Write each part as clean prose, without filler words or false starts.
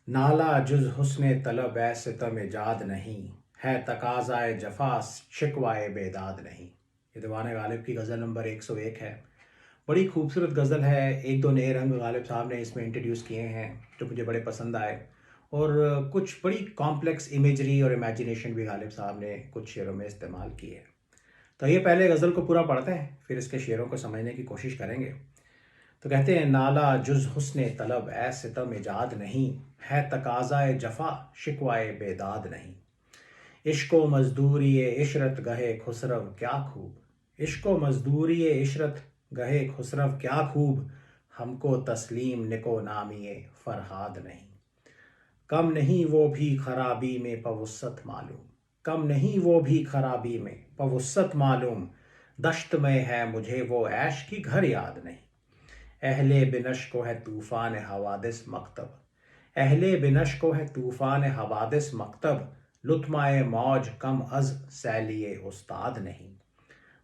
नाला जुज़ हुस्ने तलब ए सितम इजाद नहीं, है तकाज़ाए जफ़ा शिकवाए बेदाद नहीं। ये दीवान गालिब की गज़ल नंबर 101 है। बड़ी खूबसूरत गज़ल है। एक दो नए रंग गालिब साहब ने इसमें इंट्रोड्यूस किए हैं जो मुझे बड़े पसंद आए, और कुछ बड़ी कॉम्प्लेक्स इमेजरी और इमेजिनेशन भी गालिब साहब ने कुछ शेरों में इस्तेमाल की है। तो ये पहले गज़ल को पूरा पढ़ते हैं, फिर इसके शेरों को समझने की कोशिश करेंगे। तो कहते हैं, नाला जुज़ हुस्ने तलब ए सितम इजाद नहीं, है तकाज़ाए जफ़ा शिकवाए बेदाद नहीं। इश्को मज़दूरी इशरत गहे खुसरव क्या खूब, इश्को मज़दूरी इशरत गहे खुसरव क्या खूब, हमको तस्लीम निको नामिए फरहाद नहीं। कम नहीं वो भी खराबी में पवुस्सत मालूम, कम नहीं वो भी खराबी में पवुस्सत मालूम, दश्त में है मुझे वो ऐश की घर याद नहीं। अहले बिनश को है तूफ़ान हवादिस मकतब, अहले बिनश को है तूफ़ान हवादिस मकतब, लुत्माए मौज कम अज सैलिए उस्ताद नहीं।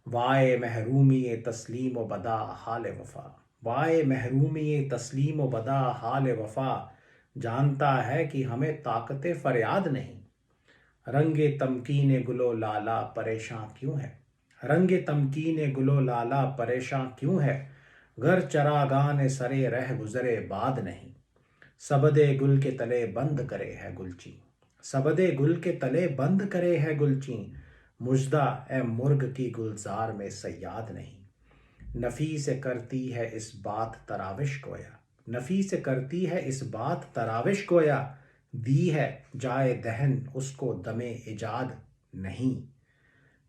वाए महरूमी तस्लीम व बदा हाल वफ़ा, वाए महरूमी तस्लीम व बदा हाल वफ़ा, जानता है कि हमें ताकत फरियाद नहीं। रंगे तमकीन गुलो लाला परेशान क्यों है, रंगे तमकीन गुलो लाला परेशान क्यों है, घर चरागान सरे रह गुजरे बाद नहीं। सबदे गुल के तले बंद करे है गुलची, सबदे गुल के तले बंद करे है गुलची, मुजदा ए मुर्ग की गुलजार में सयाद नहीं। नफ़ी से करती है इस बात तराविश गोया, नफ़ी से करती है इस बात तराविश गोया, दी है जाए दहन उसको दमे इजाद नहीं।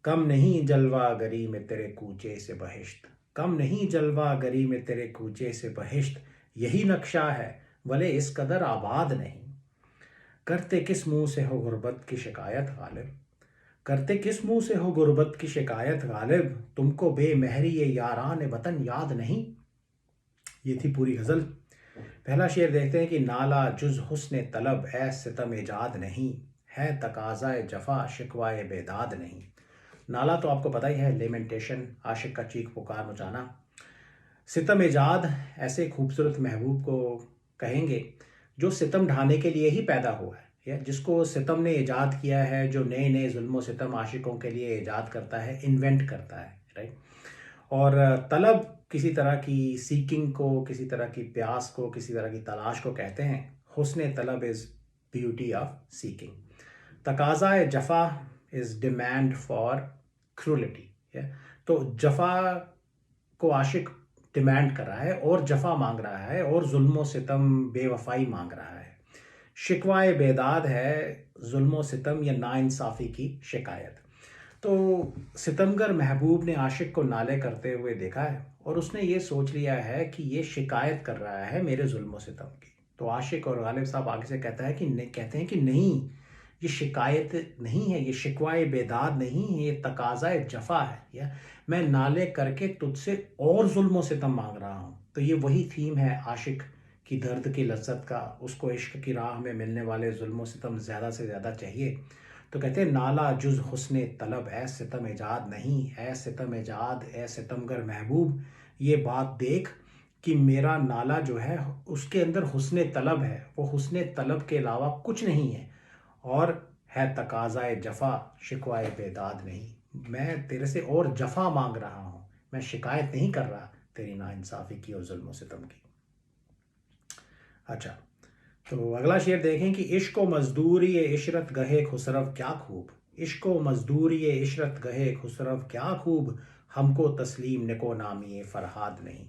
कम नहीं जलवा गरी में तेरे कूचे से बहिश्त, कम नहीं जलवा गरी में तेरे कूचे से बहिश्त, यही नक्शा है भले इस कदर आबाद नहीं। करते किस मुंह से हो गुर्बत की शिकायत गालिब, करते किस मुंह से हो गुर्बत की शिकायत गालिब, तुमको बेमहरी ये यारान वतन याद नहीं। ये थी पूरी गज़ल। पहला शेर देखते हैं कि नाला जुज़ हुस्ने तलब ए सितम इजाद नहीं, है तकाज़ाए जफ़ा शिकवाए बेदाद नहीं। नाला तो आपको पता ही है, लेमेंटेशन, आशिक का चीख पुकार मचाना। सितम इजाद ऐसे खूबसूरत महबूब को कहेंगे जो सितम ढाने के लिए ही पैदा हुआ है, या जिसको सितम ने ईजाद किया है, जो नए नए जुल्म सितम आशिकों के लिए ईजाद करता है, इन्वेंट करता है, राइट। और तलब किसी तरह की सीकिंग को, किसी तरह की प्यास को, किसी तरह की तलाश को कहते हैं। हुस्न तलब इज़ ब्यूटी ऑफ सीकिंग। तकाज़ा जफ़ा इज़ डिमांड फॉर क्रूलिटी। तो जफ़ा को आशिक डिमांड कर रहा है और जफ़ा मांग रहा है और जुल्म सितम बेवफाई मांग रहा है। शिकवाए बेदाद है जुल्म सितम या नाइंसाफ़ी की शिकायत। तो सितमगर महबूब ने आशिक को नाले करते हुए देखा है और उसने ये सोच लिया है कि ये शिकायत कर रहा है मेरे जुल्म सितम की। तो आशिक और गालिब साहब आगे से कहता है कि नहीं, कहते हैं कि नहीं, ये शिकायत नहीं है, ये शिकवाए बेदाद नहीं है, ये तकाज़ाए जफ़ा है, या मैं नाले करके तुझसे और जुल्म सितम मांग रहा हूँ। तो ये वही थीम है आशिक की, दर्द की लज्जत का, उसको इश्क की राह में मिलने वाले जुल्म सितम ज़्यादा से ज़्यादा चाहिए। तो कहते हैं, नाला जुज़ हुस्ने तलब ए सितम इजाद नहीं, ए सितम इजाद ए सितमगर महबूब, ये बात देख कि मेरा नाला जो है उसके अंदर हुस्ने तलब है, वो हुस्ने तलब के अलावा कुछ नहीं है, और है तकाज़ाए जफ़ा शिकवाए बेदाद नहीं। मैं तेरे से और जफ़ा मांग रहा हूँ, मैं शिकायत नहीं कर रहा तेरी नाइंसाफ़ी की और जुल्म सितम की। अच्छा, तो अगला शेर देखें कि इश्को मजदूरी इशरत गहे खुसरव क्या खूब, इश्को मजदूरी इशरत गहे खुसरव क्या खूब, हमको तस्लीम निको नामी फरहाद नहीं।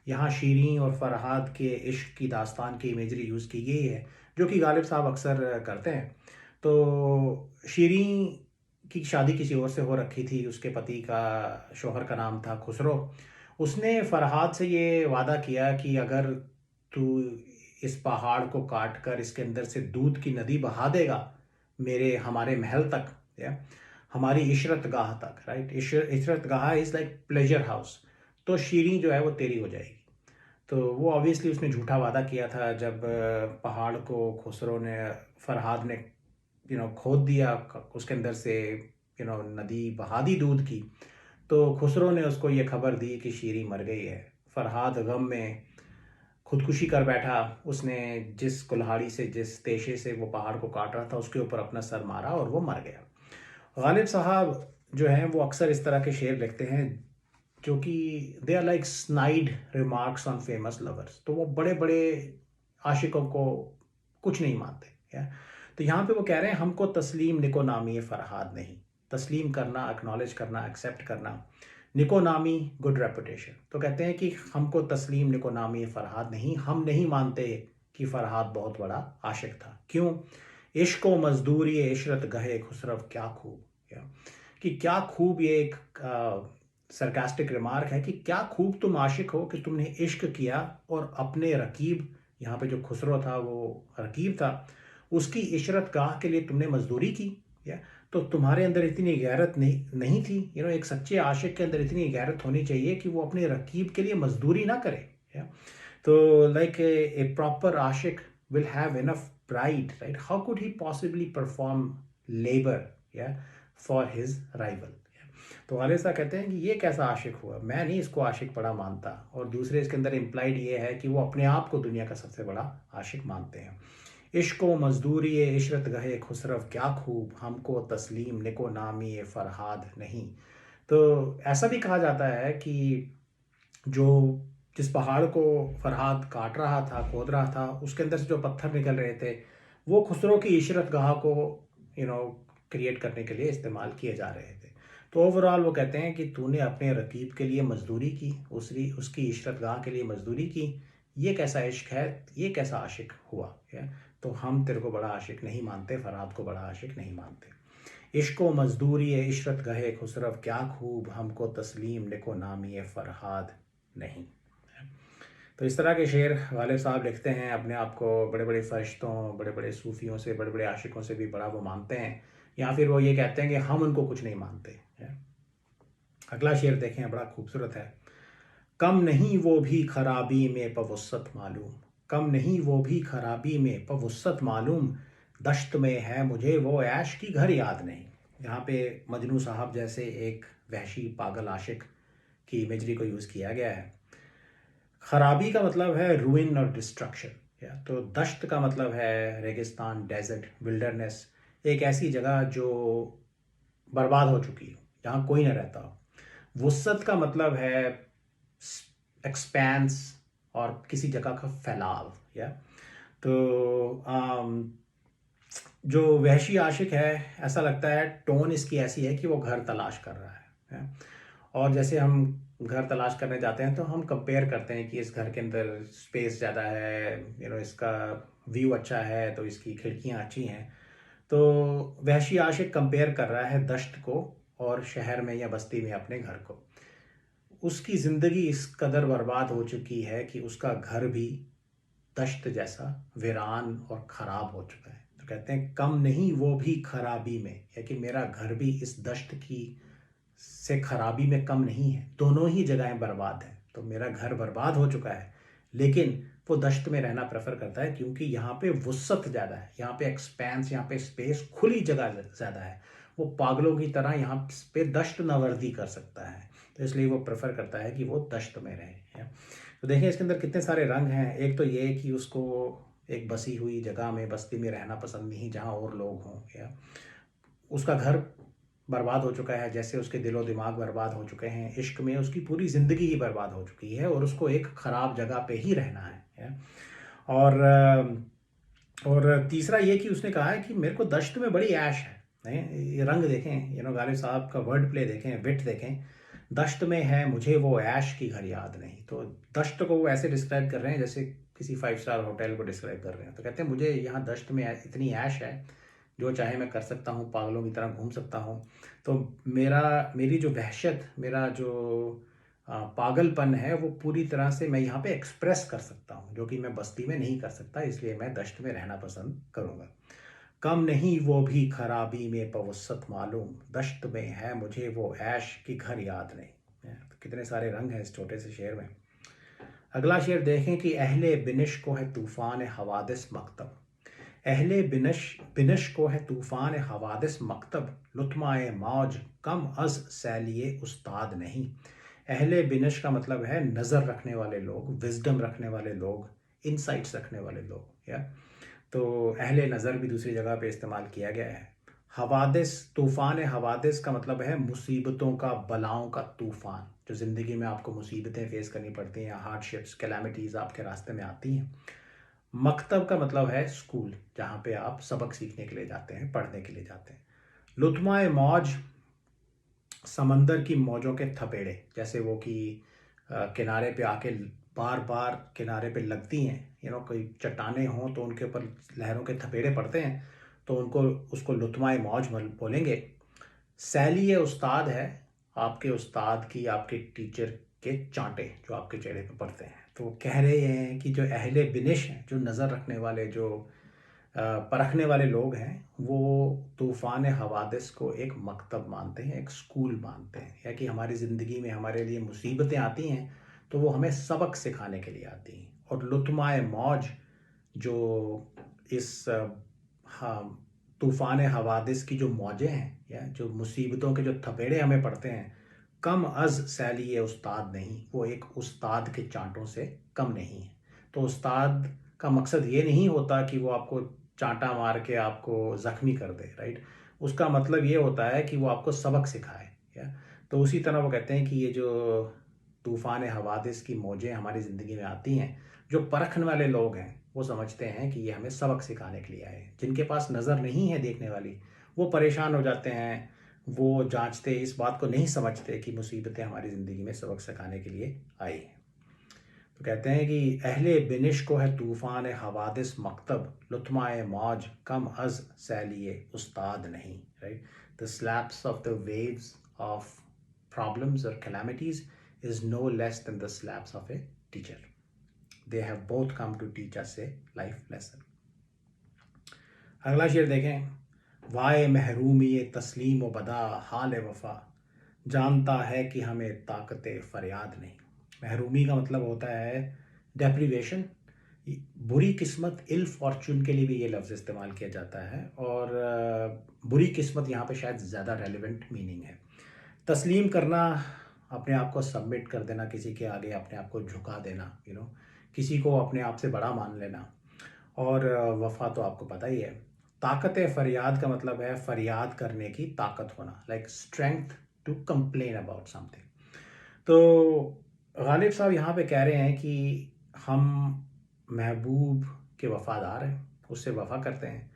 यहाँ शीरीं और फरहाद के इश्क की दास्तान की इमेजरी यूज़ की गई है, जो कि गालिब साहब अक्सर करते हैं। तो शीरीं की शादी किसी और से हो रखी थी, उसके पति का, शोहर का नाम था खुसरो। उसने फरहाद से ये वादा किया कि अगर तू इस पहाड़ को काट कर इसके अंदर से दूध की नदी बहा देगा मेरे हमारे महल तक, या हमारी इशरत गाह तक, राइट। इशरत गाह इज़ लाइक प्लेजर हाउस, तो शीरीं जो है वो तेरी हो जाएगी। तो वो ऑब्वियसली उसने झूठा वादा किया था। जब पहाड़ को खुसरो ने, फरहाद ने खोद दिया, उसके अंदर से नदी बहा दी दूध की, तो खुसरो ने उसको ये खबर दी कि शीरी मर गई है। फरहाद गम में खुदकुशी कर बैठा। उसने जिस कुल्हाड़ी से, जिस तेशे से वो पहाड़ को काट रहा था, उसके ऊपर अपना सर मारा और वो मर गया। गालिब साहब जो हैं वो अक्सर इस तरह के शेर लिखते हैं जो कि they are like snide remarks on famous lovers. तो वो बड़े बड़े आशिकों को कुछ नहीं मानते। या तो यहाँ पे वो कह रहे हैं हमको तस्लीम निको नामी फरहाद नहीं। तस्लीम करना, एक्नॉलेज करना, एक्सेप्ट करना। निको नामी गुड रेपुटेशन। तो कहते हैं कि हमको तस्लीम निको नामी फरहाद नहीं, हम नहीं मानते कि फरहाद बहुत बड़ा आशिक था। क्यों? इश्क व मजदूरी इशरत गहे खुसरव क्या खूब। या कि क्या खूब, ये एक सरकास्टिक रिमार्क है कि क्या खूब तुम आशिक हो कि तुमने इश्क किया और अपने रकीब, यहाँ पे जो खुसरो था वो रकीब था, उसकी इशरत गाह के लिए तुमने मजदूरी की। या तो तुम्हारे अंदर इतनी गैरत नहीं थी। एक सच्चे आशिक के अंदर इतनी गैरत होनी चाहिए कि वो अपने रकीब के लिए मजदूरी ना करे। या तो लाइक ए प्रॉपर आशिक will have enough pride, right? How could he possibly perform labour या फॉर हिज राइवल। तो वाले साहब कहते हैं कि ये कैसा आशिक हुआ, मैं नहीं इसको आशिक बड़ा मानता। और दूसरे इसके अंदर इम्प्लाइड ये है कि वो अपने आप को दुनिया का सबसे बड़ा आशिक मानते हैं। इश्क व मजदूरी इशरत गहे खुसरव क्या खूब, हमको तस्लीम निको नामी फरहाद नहीं। तो ऐसा भी कहा जाता है कि जो जिस पहाड़ को फरहाद काट रहा था, खोद रहा था, उसके अंदर से जो पत्थर निकल रहे थे वो खुसरो की इशरत गाह को यू नो क्रिएट करने के लिए इस्तेमाल किए जा रहे थे। तो ओवरऑल वो कहते हैं कि तूने अपने रकीब के लिए मजदूरी की, उसकी इशरत गाह के लिए मजदूरी की। ये कैसा इश्क है, ये कैसा आशिक हुआ है? तो हम तेरे को बड़ा आशिक नहीं मानते, फरहाद को बड़ा आशिक नहीं मानते। इश्क व मजदूरी इशरत गहे खुसरव क्या खूब, हमको तस्लीम निको नामी फरहाद नहीं। तो इस तरह के शेर गालिब साहब लिखते हैं। अपने आप को बड़े बड़े फरिश्तों, बड़े बड़े सूफियों से, बड़े बड़े आशिकों से भी बड़ा वो मानते हैं, या फिर वो ये कहते हैं कि हम उनको कुछ नहीं मानते। अगला शेर देखें, बड़ा खूबसूरत है। कम नहीं वो भी खराबी में पवुस्सत मालूम, कम नहीं वो भी खराबी में पवुस्सत मालूम, दश्त में है मुझे वो ऐश की घर याद नहीं। यहाँ पे मजनू साहब जैसे एक वहशी पागल आशिक की इमेजरी को यूज़ किया गया है। खराबी का मतलब है रूइन और डिस्ट्रक्शन। या तो दश्त का मतलब है रेगिस्तान, डेजर्ट, विल्डरनेस, एक ऐसी जगह जो बर्बाद हो चुकी हो, जहाँ कोई ना रहता हो। वुस्सत का मतलब है एक्सपेंस और किसी जगह का फैलाव। या तो जो वहशी आशिक है, ऐसा लगता है टोन इसकी ऐसी है कि वो घर तलाश कर रहा है? और जैसे हम घर तलाश करने जाते हैं तो हम कंपेयर करते हैं कि इस घर के अंदर स्पेस ज़्यादा है, इसका व्यू अच्छा है, तो इसकी खिड़कियाँ अच्छी हैं। तो वहशी आशिक कंपेयर कर रहा है दश्त को और शहर में या बस्ती में अपने घर को। उसकी ज़िंदगी इस कदर बर्बाद हो चुकी है कि उसका घर भी दश्त जैसा वीरान और ख़राब हो चुका है। तो कहते हैं कम नहीं वो भी खराबी में, या कि मेरा घर भी इस दश्त की से खराबी में कम नहीं है। दोनों ही जगहें बर्बाद हैं। तो मेरा घर बर्बाद हो चुका है, लेकिन वो दश्त में रहना प्रेफर करता है क्योंकि यहाँ पे वुस्सत ज़्यादा है, यहाँ पे एक्सपेंस, यहाँ पे स्पेस, खुली जगह ज़्यादा है। वो पागलों की तरह यहाँ पे दश्त नवर्दी कर सकता है, तो इसलिए वो प्रेफर करता है कि वो दश्त में रहे। तो देखिए इसके अंदर कितने सारे रंग हैं। एक तो ये कि उसको एक बसी हुई जगह में, बस्ती में रहना पसंद नहीं जहाँ और लोग हों। या उसका घर बर्बाद हो चुका है, जैसे उसके दिलो दिमाग बर्बाद हो चुके हैं। इश्क में उसकी पूरी ज़िंदगी ही बर्बाद हो चुकी है और उसको एक ख़राब जगह पे ही रहना है? और तीसरा ये कि उसने कहा है कि मेरे को दश्त में बड़ी ऐश है। नहीं, ये रंग देखें, गालिब साहब का वर्ड प्ले देखें, विट देखें। दश्त में है मुझे वो ऐश की घर याद नहीं। तो दश्त को वो ऐसे डिस्क्राइब कर रहे हैं जैसे किसी 5 स्टार होटल को डिस्क्राइब कर रहे हैं। तो कहते हैं मुझे यहाँ दश्त में इतनी ऐश है, जो चाहे मैं कर सकता हूँ, पागलों की तरह घूम सकता हूँ। तो मेरी जो वहशत, मेरा जो पागलपन है, वो पूरी तरह से मैं यहाँ पे एक्सप्रेस कर सकता हूँ, जो कि मैं बस्ती में नहीं कर सकता। इसलिए मैं दश्त में रहना पसंद करूँगा। कम नहीं वो भी खराबी में पवुस्सत मालूम, दश्त में है मुझे वो ऐश की घर याद नहीं। तो कितने सारे रंग हैं इस छोटे से शेर में। अगला शेर देखें कि अहले बिनिश को है तूफ़ान हवादिस मकतब, अहले बिनश को है तूफ़ान हवादिस मकतब, लुत्माए मौज कम अज़ सैलिए उस्ताद नहीं। अहले बिनश का मतलब है नज़र रखने वाले लोग, विजडम रखने वाले लोग, इनसाइट्स रखने वाले लोग, या तो अहले नज़र भी दूसरी जगह पे इस्तेमाल किया गया है। हवादिस, तूफ़ान हवादिस का मतलब है मुसीबतों का, बलाओं का तूफ़ान, जो ज़िंदगी में आपको मुसीबतें फ़ेस करनी पड़ती हैं या हार्डशिप्स, कैलामिटीज़ आपके रास्ते में आती हैं। मकतब का मतलब है स्कूल, जहाँ पे आप सबक सीखने के लिए जाते हैं, पढ़ने के लिए जाते हैं। लुत्माए मौज, समंदर की मौजों के थपेड़े, जैसे वो कि किनारे पे आके बार बार किनारे पे लगती हैं, कोई चट्टानें हों तो उनके ऊपर लहरों के थपेड़े पड़ते हैं, तो उनको उसको लुत्माए मौज बोलेंगे। सैली उस्ताद है आपके उस्ताद की, आपके टीचर के चांटे जो आपके चेहरे पे पड़ते हैं। तो वो कह रहे हैं कि जो अहले बिनिश हैं, जो नज़र रखने वाले, जो परखने वाले लोग हैं, वो तूफ़ान हवादिस को एक मकतब मानते हैं, एक स्कूल मानते हैं, या कि हमारी ज़िंदगी में हमारे लिए मुसीबतें आती हैं तो वो हमें सबक सिखाने के लिए आती हैं। और लुत्माए मौज, जो इस हाँ, तूफ़ान हवादिस की जो मौजें हैं, या जो मुसीबतों के जो थपेड़े हमें पड़ते हैं, कम अज़ सैली उस्ताद नहीं, वो एक उस्ताद के चांटों से कम नहीं है। तो उस्ताद का मकसद ये नहीं होता कि वो आपको चांटा मार के आपको ज़ख्मी कर दे, राइट। उसका मतलब ये होता है कि वो आपको सबक सिखाए, या तो उसी तरह वो कहते हैं कि ये जो तूफ़ान हवादिस की मौजें हमारी ज़िंदगी में आती हैं, जो परखने वाले लोग हैं वो समझते हैं कि ये हमें सबक सिखाने के लिए आए हैं। जिनके पास नज़र नहीं है देखने वाली, वो परेशान हो जाते हैं, वो जांचते, इस बात को नहीं समझते कि मुसीबतें हमारी ज़िंदगी में सबक सिखाने के लिए आई हैं। तो कहते हैं कि अहले बिनिश को है तूफ़ान हवादिस मकतब, लुत्माए मौज कम अज़ सैलिए उस्ताद नहीं, right. The slaps of the waves of problems और calamities is no less than the slaps of a teacher. They have both come to teach us a life lesson. अगला शेर देखें। वाए महरूमी तस्लीम व बदा हाल वफ़ा, जानता है कि हमें ताकत फ़रियाद नहीं। महरूमी का मतलब होता है डेप्रीवेशन, बुरी किस्मत, इल फॉर्चून के लिए भी ये लफ्ज़ इस्तेमाल किया जाता है, और बुरी किस्मत यहाँ पे शायद ज़्यादा रेलिवेंट मीनिंग है। तस्लीम करना, अपने आप को सबमिट कर देना, किसी के आगे अपने आप को झुका देना, किसी को अपने आप से बड़ा मान लेना। और वफ़ा तो आपको पता ही है। ताकत फ़रियाद का मतलब है फ़रियाद करने की ताकत होना, like strength to complain about something. तो गालिब साहब यहाँ पे कह रहे हैं कि हम महबूब के वफ़ादार हैं, उससे वफ़ा करते हैं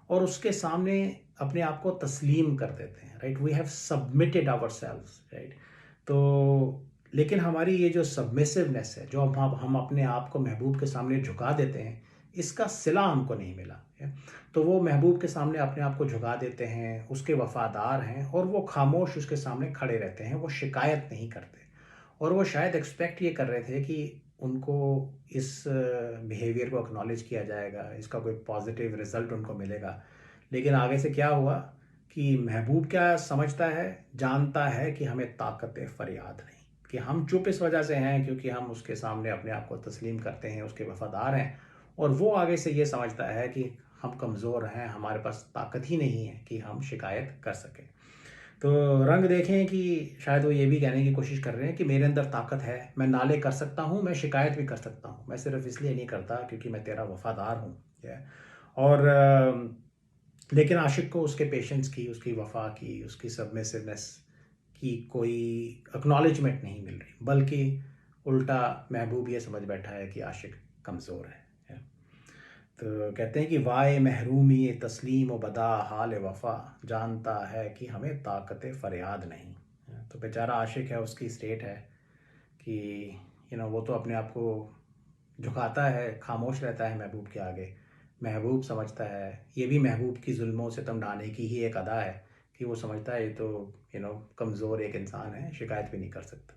और उसके सामने अपने आप को तस्लीम कर देते हैं, right. We have submitted ourselves, right. तो लेकिन हमारी ये जो सबमिसिवनेस है, जो हम अपने आप को महबूब के सामने झुका देते हैं, इसका सिला हमको नहीं मिला है। तो वो महबूब के सामने अपने आप को झुका देते हैं, उसके वफ़ादार हैं, और वो खामोश उसके सामने खड़े रहते हैं, वो शिकायत नहीं करते। और वो शायद एक्सपेक्ट ये कर रहे थे कि उनको इस बिहेवियर को एक्नॉलेज किया जाएगा, इसका कोई पॉजिटिव रिजल्ट उनको मिलेगा। लेकिन आगे से क्या हुआ कि महबूब क्या समझता है, जानता है कि हमें ताकत फ़रियाद नहीं, कि हम चुप इस वजह से हैं क्योंकि हम उसके सामने अपने आप को तस्लीम करते हैं, उसके वफ़ादार हैं। और वो आगे से ये समझता है कि हम कमज़ोर हैं, हमारे पास ताकत ही नहीं है कि हम शिकायत कर सकें। तो रंग देखें कि शायद वो ये भी कहने की कोशिश कर रहे हैं कि मेरे अंदर ताकत है, मैं नाले कर सकता हूँ, मैं शिकायत भी कर सकता हूँ, मैं सिर्फ इसलिए नहीं करता क्योंकि मैं तेरा वफ़ादार हूँ। और लेकिन आशिक को उसके पेशेंस की, उसकी वफ़ा की, उसकी सबमिसिवनेस की कोई एक्नॉलेजमेंट नहीं मिल रही, बल्कि उल्टा महबूब ये समझ बैठा है कि आशिक कमज़ोर है। तो कहते हैं कि वाए महरूमी तस्लीम व बदा हाल वफ़ा, जानता है कि हमें ताकत फ़रियाद नहीं। तो बेचारा आशिक है, उसकी स्टेट है कि वो तो अपने आप को झुकाता है, खामोश रहता है महबूब के आगे। महबूब समझता है, ये भी महबूब की जुल्मों से तम ढाने की ही एक अदा है कि वो समझता है ये तो कमज़ोर एक इंसान है, शिकायत भी नहीं कर सकता।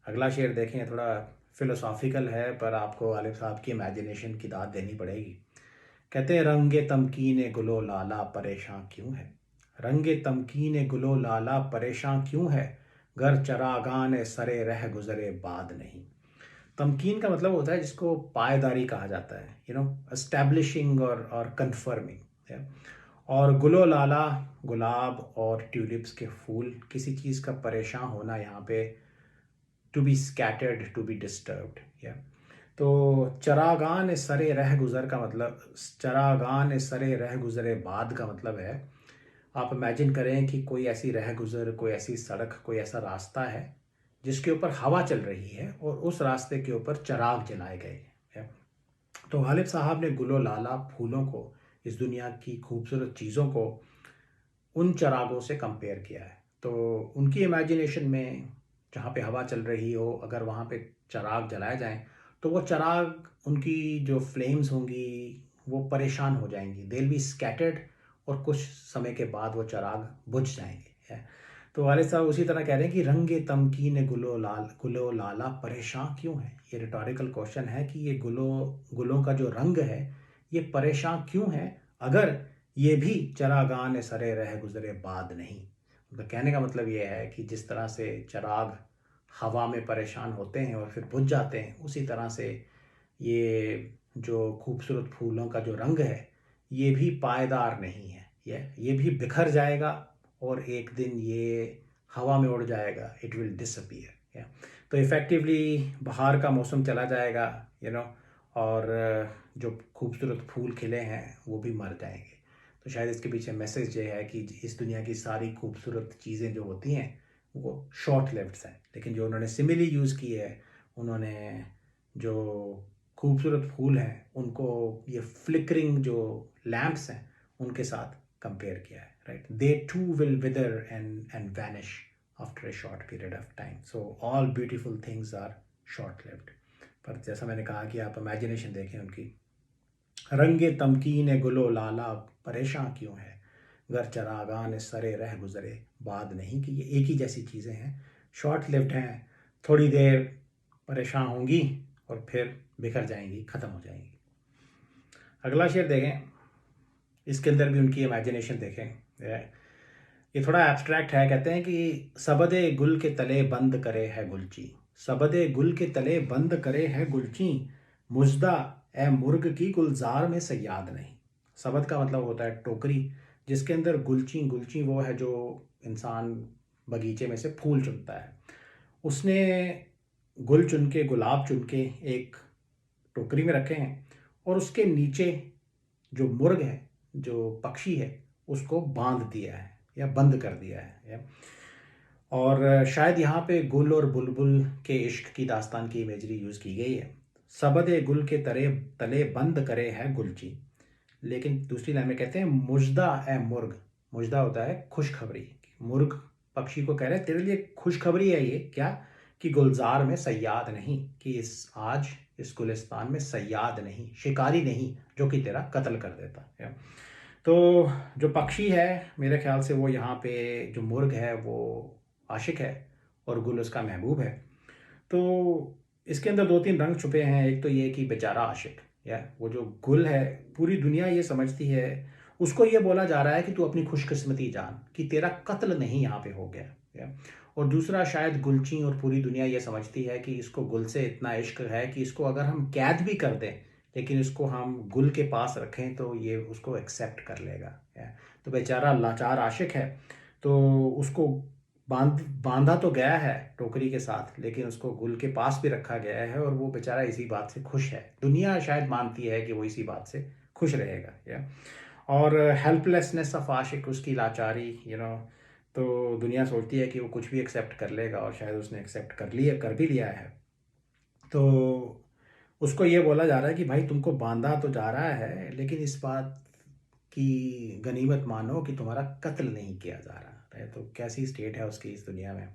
अगला शेर देखें, थोड़ा फ़िलोसॉफ़िकल है, पर आपको गालिब साहब की इमेजिनेशन की दाद देनी पड़ेगी। कहते हैं रंगे तमकीन गुलो लाला परेशान क्यों है, रंगे तमकीन गुलो लाला परेशान क्यों है, घर चरागान सरे रह गुजरे बाद नहीं। तमकीन का मतलब होता है जिसको पायदारी कहा जाता है, एस्टैब्लिशिंग और कंफर्मिंग। और गुलो लाला, गुलाब और ट्यूलिप्स के फूल, किसी चीज़ का परेशान होना यहाँ पे to be scattered, to be disturbed, या तो चरागान सरे रह गुज़र का मतलब, चरागान सरे रह गुज़रे बाद का मतलब है, आप इमेजिन करें कि कोई ऐसी रह गुज़र, कोई ऐसी सड़क, कोई ऐसा रास्ता है जिसके ऊपर हवा चल रही है और उस रास्ते के ऊपर चराग जलाए गए हैं। तो गालिब साहब ने गुलो लाला फूलों को, इस दुनिया की खूबसूरत चीज़ों को उन चरागों से कंपेयर किया है। तो उनकी इमेजिनेशन में जहाँ पे हवा चल रही हो, अगर वहाँ पे चराग जलाए जाएं तो वो चराग, उनकी जो फ्लेम्स होंगी वो परेशान हो जाएंगी, दे विल बी स्कैटर्ड, और कुछ समय के बाद वो चराग बुझ जाएंगे है। तो वालिद साहब उसी तरह कह रहे हैं कि रंगे तमकीन गुलो लाला परेशान क्यों है। ये रिटोरिकल क्वेश्चन है कि ये गुलों का जो रंग है ये परेशान क्यों है, अगर ये भी चरागान सरे रह गुजरे बाद नहीं। उनका कहने का मतलब ये है कि जिस तरह से चराग हवा में परेशान होते हैं और फिर बुझ जाते हैं, उसी तरह से ये जो खूबसूरत फूलों का जो रंग है ये भी पायदार नहीं है, ये भी बिखर जाएगा और एक दिन ये हवा में उड़ जाएगा, इट विल डिसअपीयर। तो इफ़ेक्टिवली बाहर का मौसम चला जाएगा, और जो खूबसूरत फूल खिले हैं वो भी मर जाएंगे। तो शायद इसके पीछे मैसेज ये है कि इस दुनिया की सारी खूबसूरत चीज़ें जो होती हैं वो शॉर्ट लिव्ड हैं, लेकिन जो उन्होंने सिमिली यूज़ की है, उन्होंने जो खूबसूरत फूल हैं उनको ये फ्लिकरिंग जो लैम्प्स हैं उनके साथ कंपेयर किया है, right. They too will wither and vanish after a short period of time, so all beautiful things are short lived. पर जैसा मैंने कहा कि आप इमेजिनेशन देखें उनकी, रंगे तमकीन गुलो लाला परेशान क्यों है, घर चरागान सरे रह गुजरे बाद नहीं, कि ये एक ही जैसी चीज़ें हैं, शॉर्ट लिव्ड हैं, थोड़ी देर परेशान होंगी और फिर बिखर जाएंगी, ख़त्म हो जाएंगी। अगला शेर देखें, इसके अंदर भी उनकी इमेजिनेशन देखें, ये थोड़ा एब्स्ट्रैक्ट है। कहते हैं कि सबदे गुल के तले बंद करे है गुलची, सबदे गुल के तले बंद करे है गुलची, मुजदा ए मुर्ग की गुलजार में सयाद नहीं। सबद का मतलब होता है टोकरी, जिसके अंदर गुलची, गुलची वो है जो इंसान बगीचे में से फूल चुनता है, उसने गुल चुन के, गुलाब चुन के एक टोकरी में रखे हैं और उसके नीचे जो मुर्ग है, जो पक्षी है, उसको बांध दिया है या बंद कर दिया है। और शायद यहाँ पे गुल और बुलबुल के इश्क की दास्तान की इमेजरी यूज़ की गई है। सबदे गुल के तरे तले बंद करे है गुलची, लेकिन दूसरी लाइन में कहते हैं मुजदा ए मुर्ग, मुजदा होता है खुशखबरी, मुर्ग पक्षी को कह रहे हैं तेरे लिए खुशखबरी है ये क्या, कि गुलजार में सयाद नहीं, कि इस गुलिस्तान में सयाद नहीं, शिकारी नहीं जो कि तेरा कत्ल कर देता है। तो जो पक्षी है मेरे ख्याल से वो यहाँ पे जो मुर्ग है वो आशिक है और गुल उसका महबूब है। तो इसके अंदर दो तीन रंग छुपे हैं। एक तो ये कि बेचारा आशिक, या वो जो गुल है, पूरी दुनिया ये समझती है, उसको ये बोला जा रहा है कि तू अपनी खुशकिस्मती जान कि तेरा कत्ल नहीं यहाँ पे हो गया, या। और दूसरा, शायद गुलची और पूरी दुनिया ये समझती है कि इसको गुल से इतना इश्क है कि इसको अगर हम कैद भी कर दें लेकिन इसको हम गुल के पास रखें तो ये उसको एक्सेप्ट कर लेगा, या। तो बेचारा लाचार आशिक है, तो उसको बांधा तो गया है टोकरी के साथ, लेकिन उसको गुल के पास भी रखा गया है और वो बेचारा इसी बात से खुश है। दुनिया शायद मानती है कि वो इसी बात से खुश रहेगा, या। और हेल्पलेसनेस ऑफ आशिक, उसकी लाचारी, तो दुनिया सोचती है कि वो कुछ भी एक्सेप्ट कर लेगा और शायद उसने एक्सेप्ट कर भी लिया है। तो उसको ये बोला जा रहा है कि भाई तुमको बांधा तो जा रहा है, लेकिन इस बात की गनीमत मानो कि तुम्हारा कत्ल नहीं किया जा रहा है। तो कैसी स्टेट है उसकी इस दुनिया में।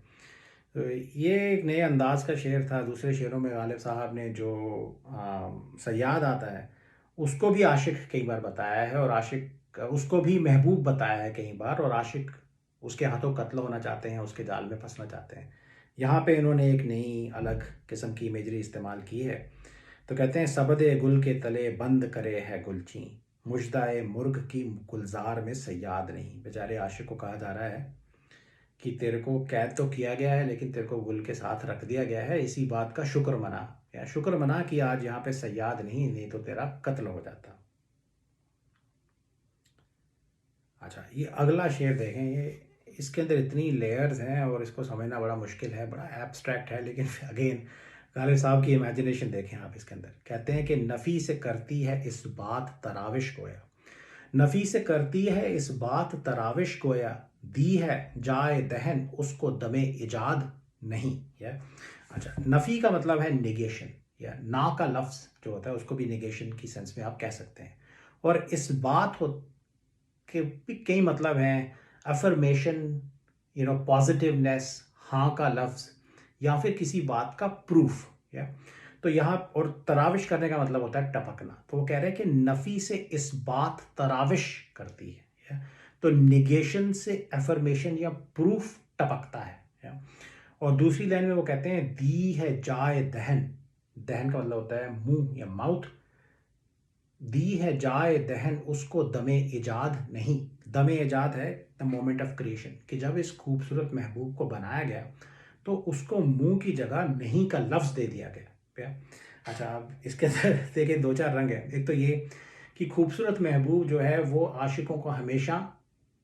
तो ये एक नए अंदाज का शेर था। दूसरे शेरों में गालिब साहब ने जो सयाद आता है उसको भी आशिक कई बार बताया है, और आशिक उसको भी महबूब बताया है कई बार, और आशिक उसके हाथों कत्ल होना चाहते हैं, उसके जाल में फंसना चाहते हैं। यहाँ पे इन्होंने एक नई अलग किस्म की इमेजरी इस्तेमाल की है। तो कहते हैं सबदे गुल के तले बंद करे है गुलची, मुजदाए मुर्ग की गुलजार में सयाद नहीं। बेचारे आशिक को कहा जा रहा है कि तेरे को कैद तो किया गया है लेकिन तेरे को गुल के साथ रख दिया गया है, इसी बात का शुक्र मना, या शुक्र मना कि आज यहाँ पे सयाद नहीं तो तेरा कत्ल हो जाता। अच्छा, ये अगला शेर देखें, इसके अंदर इतनी लेयर्स हैं और इसको समझना बड़ा मुश्किल है, बड़ा एब्स्ट्रैक्ट है, लेकिन अगेन गालिब साहब की इमेजिनेशन देखें आप इसके अंदर। कहते हैं कि नफ़ी से करती है इस बात तराविश गोया, नफ़ी से करती है इस बात तराविश गोया, दी है जाए दहन उसको दमे इजाद नहीं। या अच्छा, नफ़ी का मतलब है निगेशन, या ना का लफ्ज़ जो होता है उसको भी निगेशन की सेंस में आप कह सकते हैं। और इस बात हो के भी कई मतलब हैं, अफर्मेशन, पॉजिटिवनेस, हाँ का लफ्ज़, या फिर किसी बात का प्रूफ। या तो यहाँ और तराविश करने का मतलब होता है टपकना। तो वो कह रहे हैं कि नफ़ी से इस बात तराविश करती है। या तो निगेशन से अफर्मेशन या प्रूफ टपकता है। या और दूसरी लाइन में वो कहते हैं दी है जाए दहन, दहन का मतलब होता है मुंह या माउथ, दी है जाए दहन उसको दमे इजाद नहीं। दमे इजाद है द मोमेंट ऑफ क्रिएशन, कि जब इस खूबसूरत महबूब को बनाया गया तो उसको मुंह की जगह नहीं का लफ्ज़ दे दिया गया। अच्छा, अब इसके अंदर देखिए दो चार रंग हैं। एक तो ये कि खूबसूरत महबूब जो है वो आशिकों को हमेशा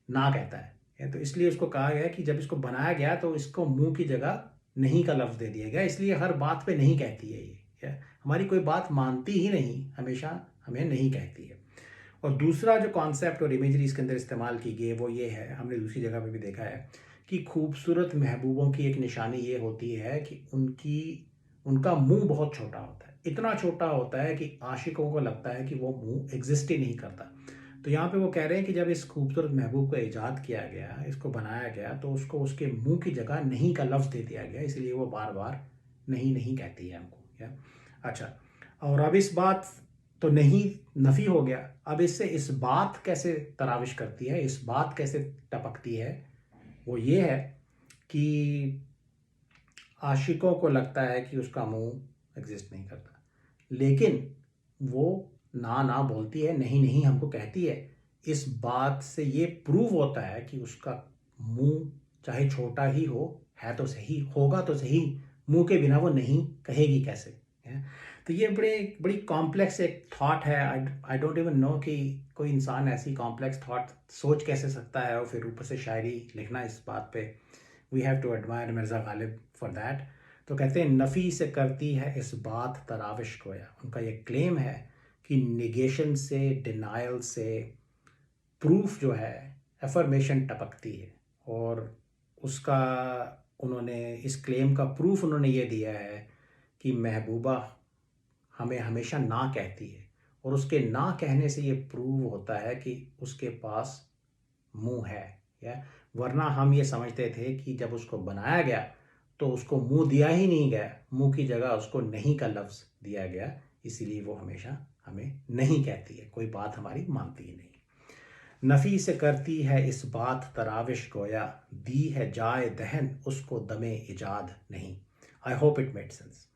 ना कहता है, तो इसलिए उसको कहा गया कि जब इसको बनाया गया तो इसको मुंह की जगह नहीं का लफ्ज़ दे दिया गया, इसलिए हर बात पे नहीं कहती है ये। हमारी कोई बात मानती ही नहीं, हमेशा हमें नहीं कहती है। और दूसरा जो कॉन्सेप्ट और इमेजरी इसके अंदर इस्तेमाल की गई है वो ये है, हमने दूसरी जगह पे भी देखा है कि खूबसूरत महबूबों की एक निशानी ये होती है कि उनका मुंह बहुत छोटा होता है, इतना छोटा होता है कि आशिकों को लगता है कि वो मुंह एग्जिस्ट ही नहीं करता। तो यहाँ पे वो कह रहे हैं कि जब इस खूबसूरत महबूब को ईजाद किया गया, इसको बनाया गया, तो उसको उसके मुंह की जगह नहीं का लफ्ज़ दे दिया गया, इसलिए वो बार बार नहीं नहीं कहती है हमको। या अच्छा, और अब इस बात तो नहीं नफ़ी हो गया, अब इससे इस बात कैसे तराविश करती है, इस बात कैसे टपकती है, वो ये है कि आशिकों को लगता है कि उसका मुंह एग्जिस्ट नहीं करता, लेकिन वो ना ना बोलती है, नहीं नहीं हमको कहती है। इस बात से ये प्रूव होता है कि उसका मुंह चाहे छोटा ही हो, है तो सही, होगा तो सही, मुंह के बिना वो नहीं कहेगी कैसे। है? तो ये बड़ी कॉम्प्लेक्स एक थॉट है। आई डोंट इवन नो कि कोई इंसान ऐसी कॉम्प्लेक्स थॉट सोच कैसे सकता है और फिर ऊपर से शायरी लिखना इस बात पे। We have to admire Mirza Ghalib for that. तो कहते हैं नफ़ी से करती है इस बात तराविश गोया, उनका ये क्लेम है कि निगेशन से, डिनायल से प्रूफ जो है, एफर्मेशन टपकती है। और उसका उन्होंने इस क्लेम का प्रूफ उन्होंने ये दिया है कि महबूबा हमें हमेशा ना कहती है, और उसके ना कहने से ये प्रूव होता है कि उसके पास मुंह है। या वरना हम ये समझते थे कि जब उसको बनाया गया तो उसको मुंह दिया ही नहीं गया, मुंह की जगह उसको नहीं का लफ्ज़ दिया गया, इसीलिए वो हमेशा हमें नहीं कहती है, कोई बात हमारी मानती ही नहीं। नफ़ी से करती है इस बात तराविश गोया, दी है जाए दहन उसको दमे इजाद नहीं। I hope it made sense.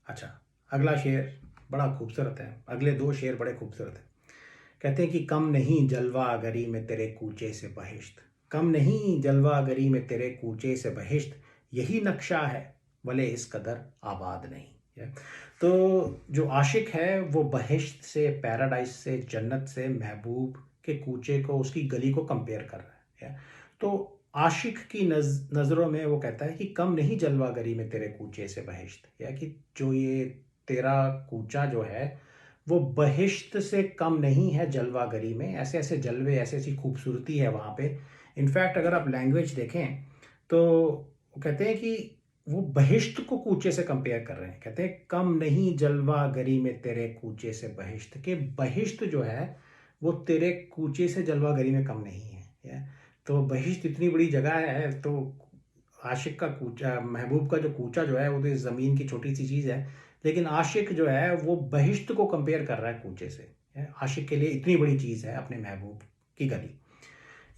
अच्छा, अगला शेर बड़ा खूबसूरत है, अगले दो शेर बड़े खूबसूरत हैं। कहते हैं कि कम नहीं जलवा गरी में तेरे कूचे से बहिश्त, कम नहीं जलवा गरी में तेरे कूचे से बहिश्त, यही नक्शा है भले इस कदर आबाद नहीं। है? तो जो आशिक है वो बहिश्त से, पैराडाइज से, जन्नत से महबूब के कूचे को, उसकी गली को कंपेयर कर रहा है। तो आशिक की नज़रों में वो कहता है कि कम नहीं जलवा गरी में तेरे कूचे से बहिश्त, या कि जो ये तेरा कूचा जो है वो बहिश्त से कम नहीं है जलवागरी में, ऐसे ऐसे जलवे, ऐसी ऐसी खूबसूरती है वहाँ पे। इनफैक्ट अगर आप लैंग्वेज देखें तो वो कहते हैं कि वो बहिश्त को कूचे से कंपेयर कर रहे हैं। कहते हैं कम नहीं जलवागरी में तेरे कूचे से बहिश्त, के बहिश्त जो है वो तेरे कूचे से जलवागरी में कम नहीं है। तो बहिश्त इतनी बड़ी जगह है, तो आशिक का कूचा, महबूब का जो कूचा जो है वो तो इस ज़मीन की छोटी सी चीज़ है, लेकिन आशिक जो है वो बहिश्त को कंपेयर कर रहा है कूचे से। आशिक के लिए इतनी बड़ी चीज़ है अपने महबूब की गली,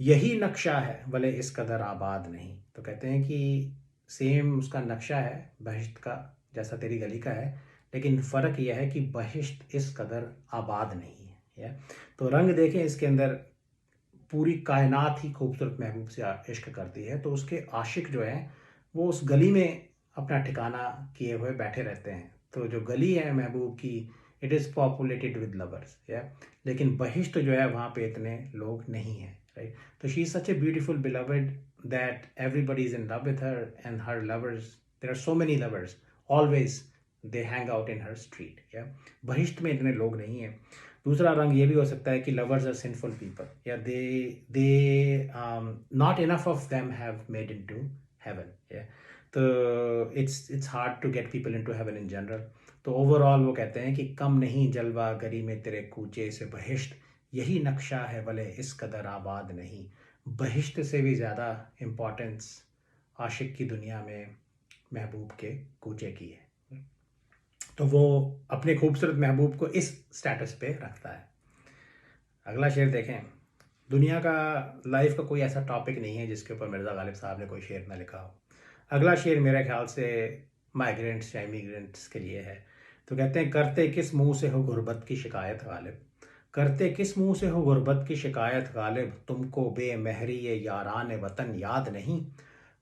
यही नक्शा है भले इस कदर आबाद नहीं। तो कहते हैं कि सेम उसका नक्शा है बहिश्त का जैसा तेरी गली का है, लेकिन फ़र्क यह है कि बहिश्त इस कदर आबाद नहीं है। तो रंग देखें इसके अंदर, पूरी कायनात ही खूबसूरत महबूब से इश्क करती है, तो उसके आशिक जो हैं वो उस गली में अपना ठिकाना किए हुए बैठे रहते हैं। तो जो गली है महबूब की, it is populated with lovers. या लेकिन बहिश्त जो है वहाँ पे इतने लोग नहीं हैं, राइट। तो she is such a beautiful beloved that everybody is in love with her and her lovers there are so many lovers, always they hang out in her street. या बहिश्त में इतने लोग नहीं हैं। दूसरा रंग ये भी हो सकता है कि लवर्स आर सिंफुल पीपल, या they not enough of them have made into heaven. या तो it's hard to get people into heaven in general. तो ओवरऑल वो कहते हैं कि कम नहीं जलवा गरी में तेरे कूचे से बहिश्त, यही नक्शा है भले इस कदर आबाद नहीं। बहिश्त से भी ज़्यादा इम्पोर्टेंस आशिक की दुनिया में महबूब के कूचे की है। तो वो अपने खूबसूरत महबूब को इस स्टेटस पे रखता है। अगला शेर देखें। दुनिया का, लाइफ का कोई ऐसा टॉपिक नहीं है जिसके ऊपर मिर्ज़ा गालिब साहब ने कोई शेर ना लिखा हो। अगला शेर मेरे ख्याल से माइग्रेंट्स या इमिग्रेंट्स के लिए है। तो कहते हैं, करते किस मुंह से हो गुर्बत की शिकायत गालिब, करते किस मुंह से हो गुर्बत की शिकायत गालिब, तुमको बेमहरी ये यारान वतन याद नहीं।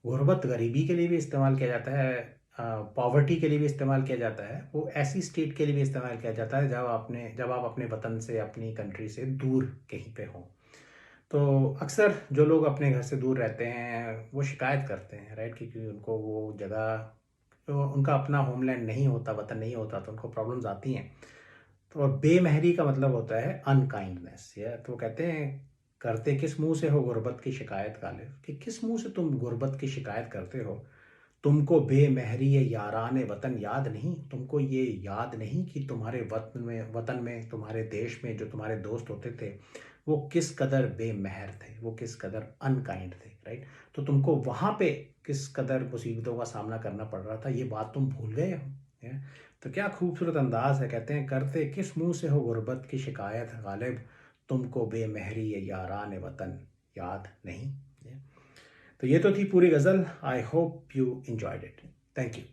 गुर्बत गरीबी के लिए भी इस्तेमाल किया जाता है, पॉवर्टी के लिए भी इस्तेमाल किया जाता है। वो ऐसी स्टेट के लिए भी इस्तेमाल किया जाता है जब आप अपने वतन से, अपनी कंट्री से दूर कहीं पे हों। तो अक्सर जो लोग अपने घर से दूर रहते हैं वो शिकायत करते हैं, राइट, क्योंकि उनको वो जगह, तो उनका अपना होमलैंड नहीं होता, वतन नहीं होता, तो उनको प्रॉब्लम्स आती हैं। तो और बेमहरी का मतलब होता है अनकाइंडनेस। या तो वो कहते हैं, करते किस मुंह से हो गुर्बत की शिकायत गालिब, कि किस मुंह से तुम गुर्बत की शिकायत करते हो। तुमको बेमहरी ये यारान वतन याद नहीं, तुमको ये याद नहीं कि तुम्हारे वतन में तुम्हारे देश में जो तुम्हारे दोस्त होते थे वो किस कदर बेमहर थे, वो किस कदर अनकाइंड थे, राइट। तो तुमको वहाँ पे किस कदर मुसीबतों का सामना करना पड़ रहा था, ये बात तुम भूल गए हो। या? तो क्या खूबसूरत अंदाज है। कहते हैं, करते किस मुंह से हो गुर्बत की शिकायत गालिब, तुमको बेमहरी ये यारान वतन याद नहीं। तो ये तो थी पूरी गज़ल। I hope you enjoyed it. Thank you.